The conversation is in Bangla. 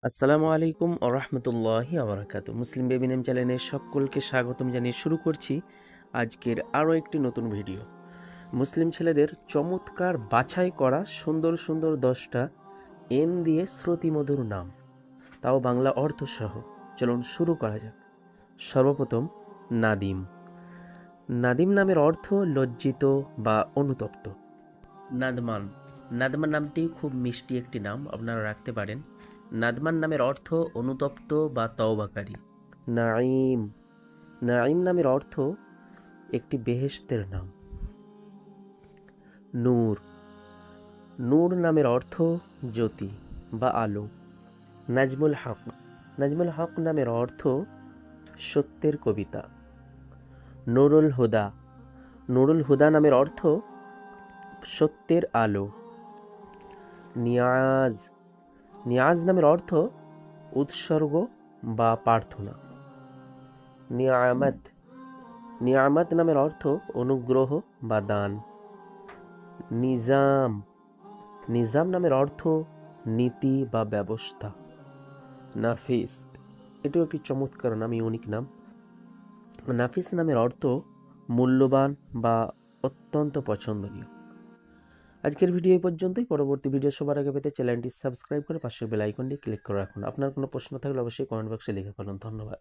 আসসালামু আলাইকুম ও রহমতুল্লাহি আবরাকাতু। মুসলিম বেবি নেম চ্যানেলে সকলকে স্বাগতম জানিয়ে শুরু করছি আজকের আরও একটি নতুন ভিডিও। মুসলিম ছেলেদের চমৎকার বাছাই করা সুন্দর সুন্দর 10টা এন দিয়ে শ্রুতিমধুর নাম, তাও বাংলা অর্থসহ। চলুন শুরু করা যাক। সর্বপ্রথম নাদিম। নাদিম নামের অর্থ লজ্জিত বা অনুতপ্ত। নাদমান। নাদমান নামটি খুব মিষ্টি একটি নাম, আপনারা রাখতে পারেন। নাদমান নামের অর্থ অনুতপ্ত বা তওবাকারী। নাঈম। নাঈম নামের অর্থ একটি বেহেশতের নাম। নূর। নূর নামের অর্থ জ্যোতি বা আলো। নাজমুল হক। নাজমুল হক নামের অর্থ সত্যের কবিতা। নুরুল হুদা। নুরুল হুদা নামের অর্থ সত্যের আলো। নিয়াজ। নিয়াজ নামের অর্থ উৎসর্গ বা প্রার্থনা। নিয়ামত। নিয়ামত নামের অর্থ অনুগ্রহ বা দান। নিজাম। নিজাম নামের অর্থ নীতি বা ব্যবস্থা। নাফিস। এটাও একটি চমৎকার নাম, ইউনিক নাম। নাফিস নামের অর্থ মূল্যবান বা অত্যন্ত পছন্দনীয়। আজকের ভিডিও এই পর্যন্তই। পরবর্তী ভিডিও সবার আগে পেতে চ্যানেলটি সাবস্ক্রাইব করে পাশের বেল আইকনটি ক্লিক করে রাখুন। আপনার কোনো প্রশ্ন থাকলে অবশ্যই কমেন্ট বক্সে লিখে ফেলুন। ধন্যবাদ।